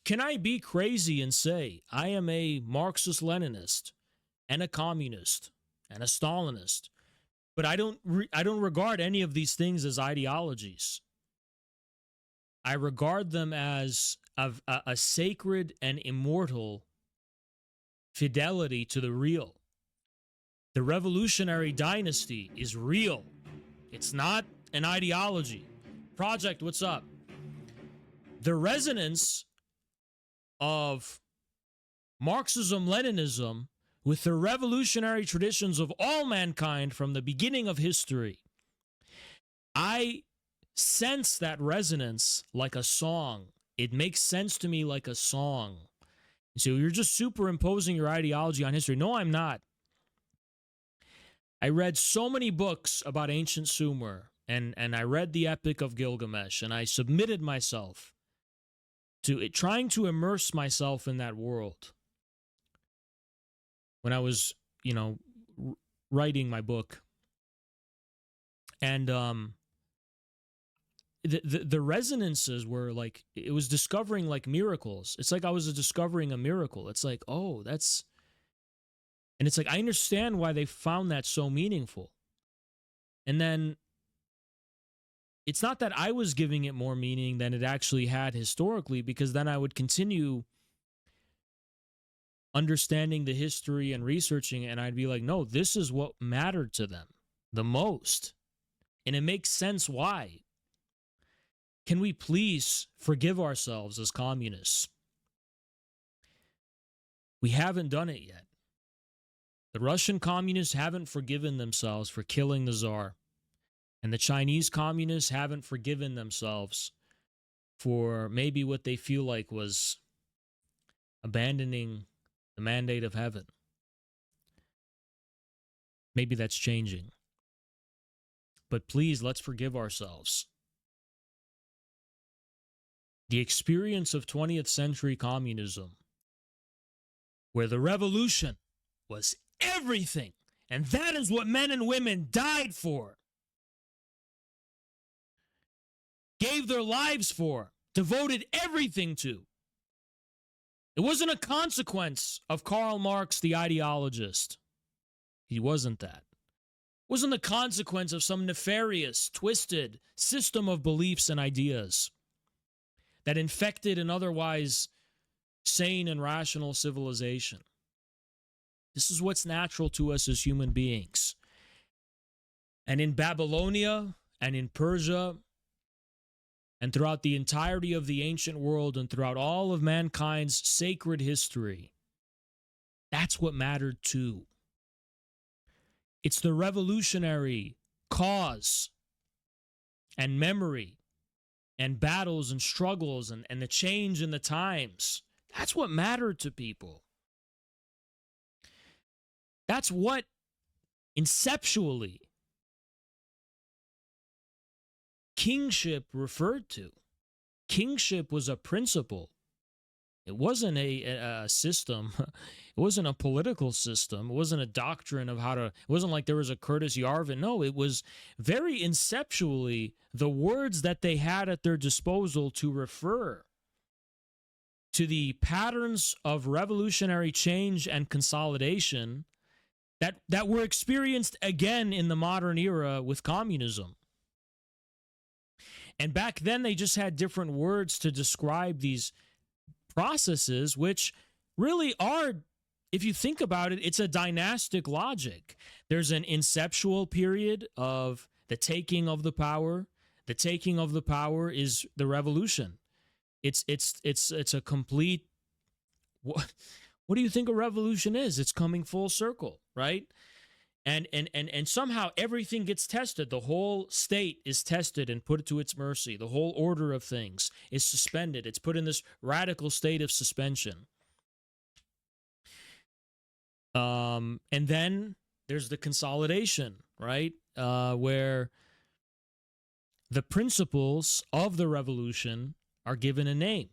can I be crazy and say I am a Marxist-Leninist and a communist and a Stalinist, but I don't regard any of these things as ideologies. I regard them as a sacred and immortal fidelity to the real. The revolutionary dynasty is real. It's not an ideology. Project, what's up? The resonance of Marxism-Leninism with the revolutionary traditions of all mankind from the beginning of history. I sense that resonance like a song. It makes sense to me like a song. So you're just superimposing your ideology on history. No, I'm not. I read so many books about ancient Sumer, and I read the Epic of Gilgamesh, and I submitted myself to it, trying to immerse myself in that world. When I was, writing my book. And the resonances were like, it was discovering like miracles. It's like I was discovering a miracle. It's like, oh, that's, and it's like, I understand why they found that so meaningful. And then it's not that I was giving it more meaning than it actually had historically, because then I would continue understanding the history and researching it, and I'd be like, no, this is what mattered to them the most. And it makes sense why. Can we please forgive ourselves as communists? We haven't done it yet. The Russian communists haven't forgiven themselves for killing the Tsar. And the Chinese communists haven't forgiven themselves for maybe what they feel like was abandoning the mandate of heaven. Maybe that's changing. But please, let's forgive ourselves. The experience of 20th century communism, where the revolution was everything, and that is what men and women died for, gave their lives for, devoted everything to. It wasn't a consequence of Karl Marx, the ideologist. He wasn't that. It wasn't the consequence of some nefarious, twisted system of beliefs and ideas that infected an otherwise sane and rational civilization. This is what's natural to us as human beings. And in Babylonia and in Persia and throughout the entirety of the ancient world and throughout all of mankind's sacred history, that's what mattered too. It's the revolutionary cause and memory and battles and struggles and the change in the times. That's what mattered to people. That's what inceptually kingship referred to. Kingship was a principle. It wasn't a system. It wasn't a political system. It wasn't a doctrine of how to, it wasn't like there was a Curtis Yarvin. No, it was very inceptually the words that they had at their disposal to refer to the patterns of revolutionary change and consolidation that were experienced again in the modern era with communism. And back then they just had different words to describe these processes, which really are, if you think about it, it's a dynastic logic. There's an inceptual period of the taking of the power. The taking of the power is the revolution. It's a complete, what do you think a revolution is? It's coming full circle, right? And somehow everything gets tested. The whole state is tested and put to its mercy. The whole order of things is suspended. It's put in this radical state of suspension. And then there's the consolidation, right? Where the principles of the revolution are given a name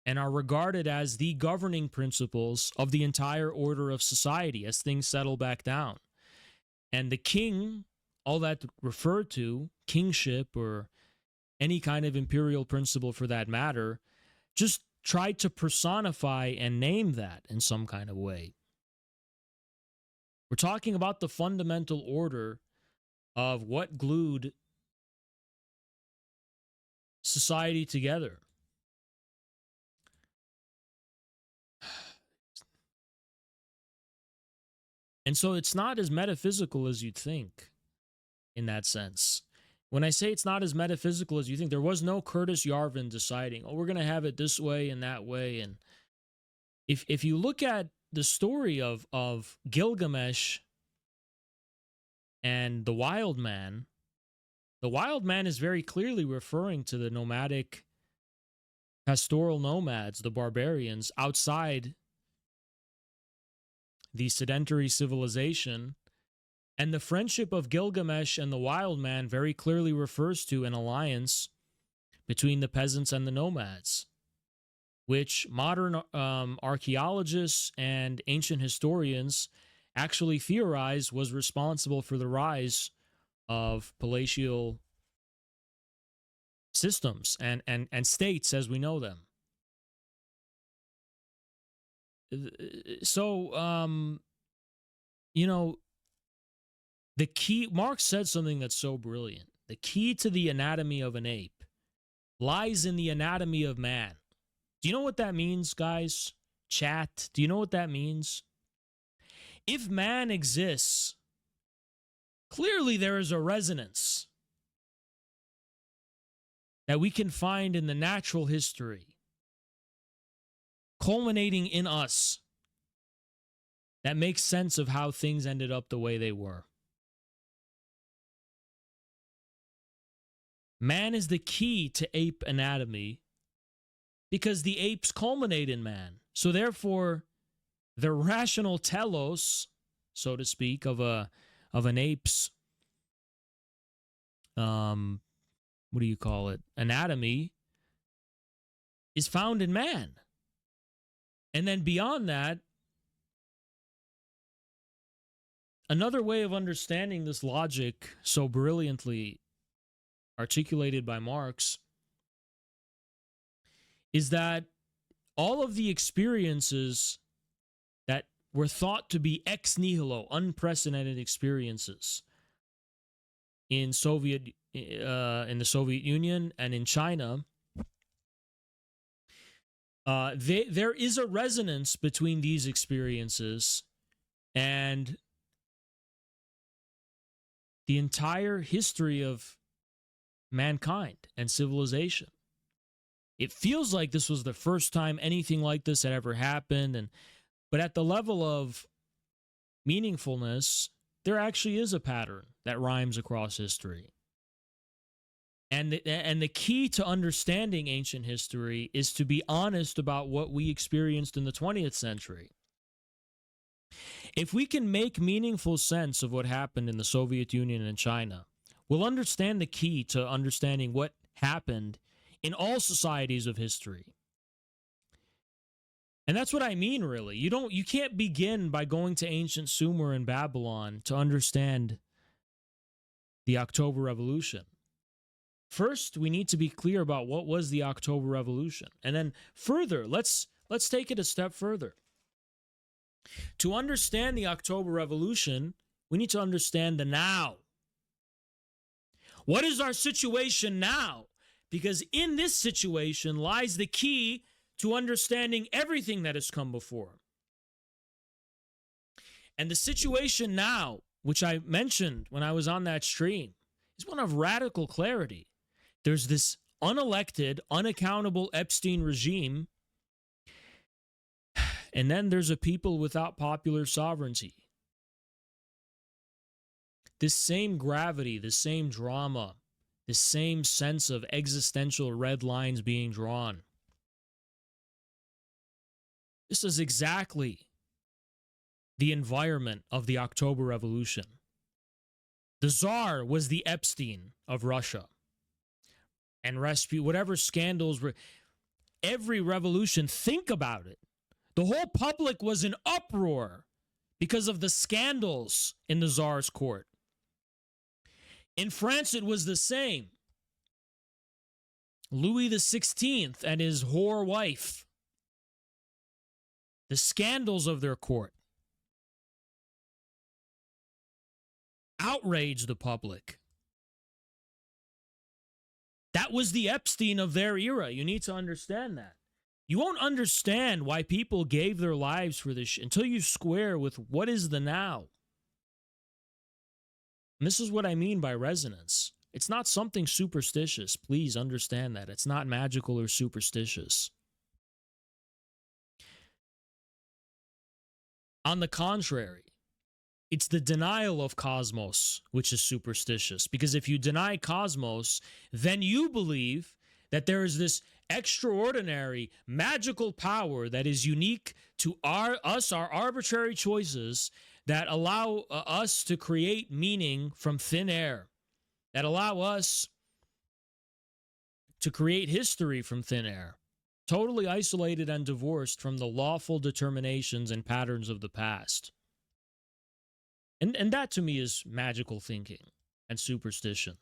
and are regarded as the governing principles of the entire order of society as things settle back down. And the king, all that referred to, kingship or any kind of imperial principle for that matter, just tried to personify and name that in some kind of way. We're talking about the fundamental order of what glued society together. And so it's not as metaphysical as you'd think in that sense. When I say it's not as metaphysical as you think, there was no Curtis Yarvin deciding, oh, we're going to have it this way and that way. And if you look at the story of Gilgamesh and the wild man is very clearly referring to the nomadic pastoral nomads, the barbarians outside the sedentary civilization. And the friendship of Gilgamesh and the wild man very clearly refers to an alliance between the peasants and the nomads, which modern archaeologists and ancient historians actually theorize was responsible for the rise of palatial systems and states as we know them. So, the key, Marx said something that's so brilliant. The key to the anatomy of an ape lies in the anatomy of man. Do you know what that means, guys? Chat, do you know what that means? If man exists, clearly there is a resonance that we can find in the natural history, culminating in us, that makes sense of how things ended up the way they were. Man is the key to ape anatomy because the apes culminate in man. So therefore, the rational telos, so to speak, of an ape's what do you call it? Anatomy is found in man. And then beyond that, another way of understanding this logic so brilliantly articulated by Marx is that all of the experiences that were thought to be ex nihilo, unprecedented experiences in the Soviet Union and in China, there is a resonance between these experiences and the entire history of mankind and civilization. It feels like this was the first time anything like this had ever happened, but at the level of meaningfulness, there actually is a pattern that rhymes across history. And the key to understanding ancient history is to be honest about what we experienced in the 20th century. If we can make meaningful sense of what happened in the Soviet Union and China, we'll understand the key to understanding what happened in all societies of history. And that's what I mean, really. You can't begin by going to ancient Sumer and Babylon to understand the October Revolution. First, we need to be clear about what was the October Revolution. And then further, let's take it a step further. To understand the October Revolution, we need to understand the now. What is our situation now? Because in this situation lies the key to understanding everything that has come before. And the situation now, which I mentioned when I was on that stream, is one of radical clarity. There's this unelected, unaccountable Epstein regime, and then there's a people without popular sovereignty. This same gravity, the same drama, the same sense of existential red lines being drawn. This is exactly the environment of the October Revolution. The Tsar was the Epstein of Russia. And Rasputin, whatever scandals were, every revolution, think about it. The whole public was in uproar because of the scandals in the Tsar's court. In France, it was the same. Louis XVI and his whore wife, the scandals of their court outraged the public. That was the Epstein of their era. You need to understand that. You won't understand why people gave their lives for this until you square with what is the now. And this is what I mean by resonance. It's not something superstitious. Please understand that. It's not magical or superstitious. On the contrary, it's the denial of cosmos which is superstitious. Because if you deny cosmos, then you believe that there is this extraordinary magical power that is unique to our arbitrary choices that allow us to create meaning from thin air, that allow us to create history from thin air, totally isolated and divorced from the lawful determinations and patterns of the past. And that to me is magical thinking and superstition.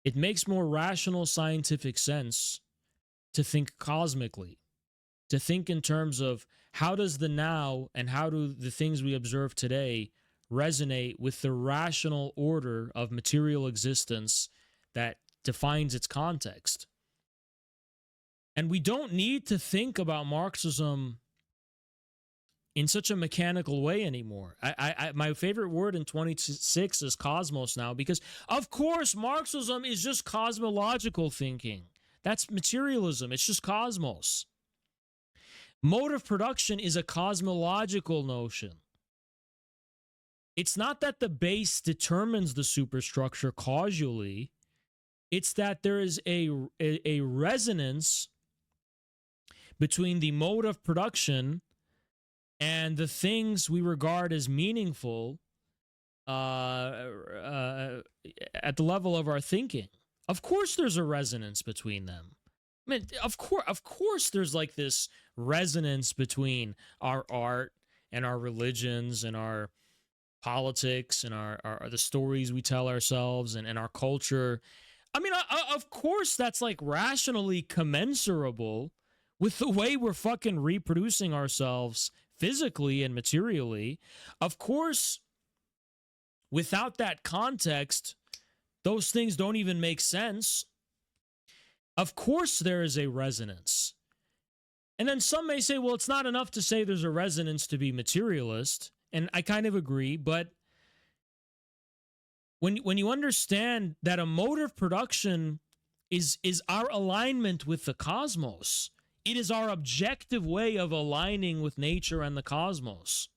It makes more rational scientific sense to think cosmically, to think in terms of how does the now and how do the things we observe today resonate with the rational order of material existence that defines its context. And we don't need to think about Marxism in such a mechanical way anymore. My favorite word in 26 is cosmos now, because of course Marxism is just cosmological thinking. That's materialism. It's just cosmos. Mode of production is a cosmological notion. It's not that the base determines the superstructure causally. It's that there is a resonance between the mode of production and the things we regard as meaningful at the level of our thinking. Of course there's a resonance between them. I mean, of course there's like this resonance between our art and our religions and our politics and our the stories we tell ourselves and our culture. I mean, of course that's like rationally commensurable with the way we're fucking reproducing ourselves physically and materially. Of course, without that context, those things don't even make sense. Of course there is a resonance. And then some may say, well, it's not enough to say there's a resonance to be materialist. And I kind of agree, but when you understand that a mode of production is our alignment with the cosmos, it is our objective way of aligning with nature and the cosmos.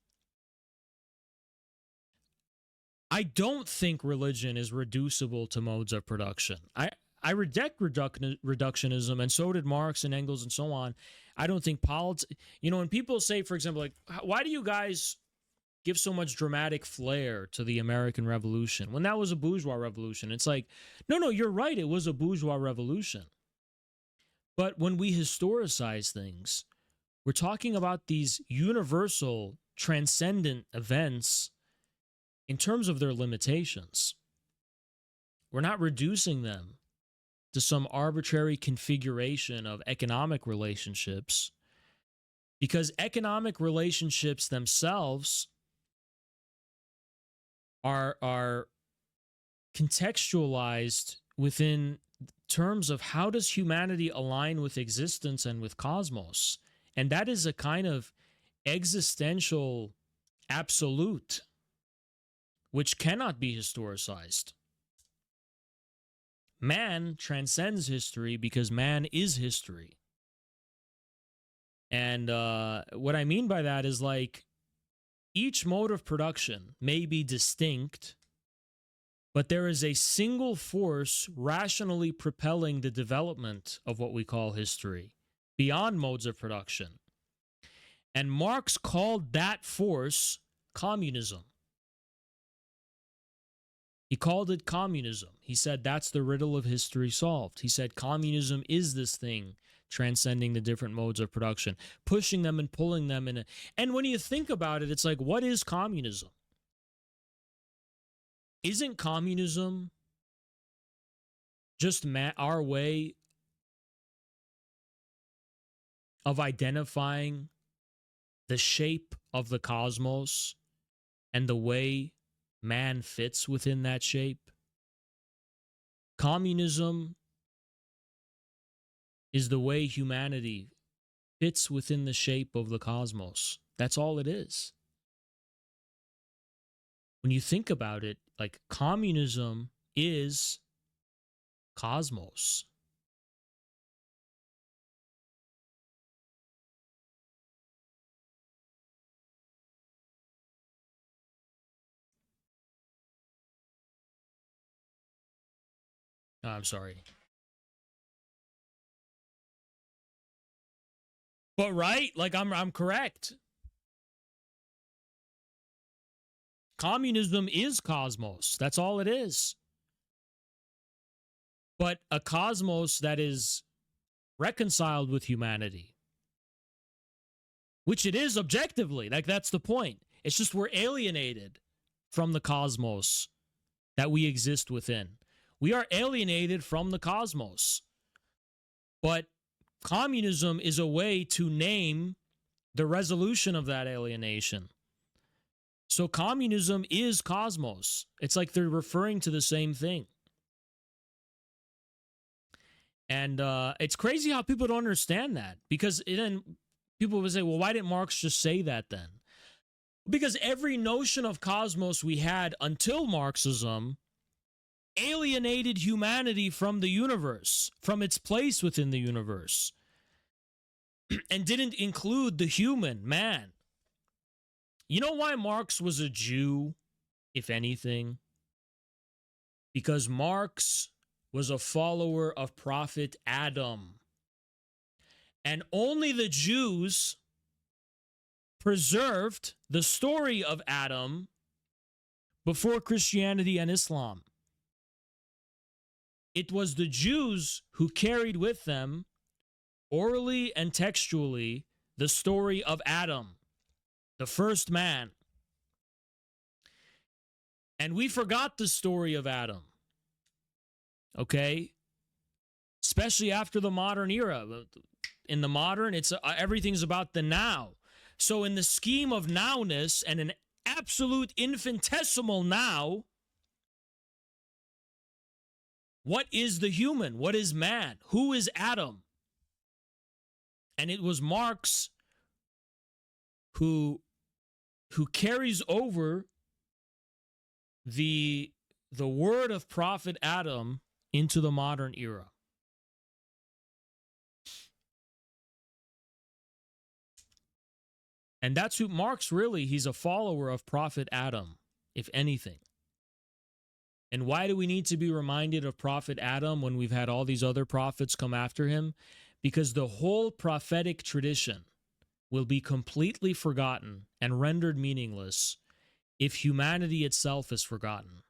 I don't think religion is reducible to modes of production. I reject reductionism, and so did Marx and Engels and so on. I don't think politics... You know, when people say, for example, like, why do you guys give so much dramatic flair to the American Revolution when that was a bourgeois revolution? It's like, no, you're right, it was a bourgeois revolution. But when we historicize things, we're talking about these universal, transcendent events in terms of their limitations. We're not reducing them to some arbitrary configuration of economic relationships, because economic relationships themselves are contextualized within terms of how does humanity align with existence and with cosmos. And that is a kind of existential absolute which cannot be historicized. Man transcends history because man is history. And what I mean by that is, like, each mode of production may be distinct, but there is a single force rationally propelling the development of what we call history beyond modes of production. And Marx called that force communism. He called it communism. He said that's the riddle of history solved. He said communism is this thing transcending the different modes of production, pushing them and pulling them in. And when you think about it, it's like, what is communism? Isn't communism just our way of identifying the shape of the cosmos and the way man fits within that shape. Communism is the way humanity fits within the shape of the cosmos. That's all it is. When you think about it, like, communism is cosmos. I'm sorry. But right, like, I'm correct. Communism is cosmos. That's all it is. But a cosmos that is reconciled with humanity, which it is objectively. Like, that's the point. It's just we're alienated from the cosmos that we exist within. We are alienated from the cosmos. But communism is a way to name the resolution of that alienation. So communism is cosmos. It's like they're referring to the same thing. And it's crazy how people don't understand that, because then people would say, well, why didn't Marx just say that then? Because every notion of cosmos we had until Marxism alienated humanity from the universe, from its place within the universe, and didn't include the human, man. You know why Marx was a Jew, if anything? Because Marx was a follower of Prophet Adam. And only the Jews preserved the story of Adam before Christianity and Islam. It was the Jews who carried with them, orally and textually, the story of Adam, the first man. And we forgot the story of Adam. Okay? Especially after the modern era. In the modern, it's everything's about the now. So in the scheme of nowness, and an absolute infinitesimal now, what is the human? What is man? Who is Adam? And it was Marx who carries over the word of Prophet Adam into the modern era. And that's who Marx really, he's a follower of Prophet Adam, if anything. And why do we need to be reminded of Prophet Adam when we've had all these other prophets come after him? Because the whole prophetic tradition will be completely forgotten and rendered meaningless if humanity itself is forgotten.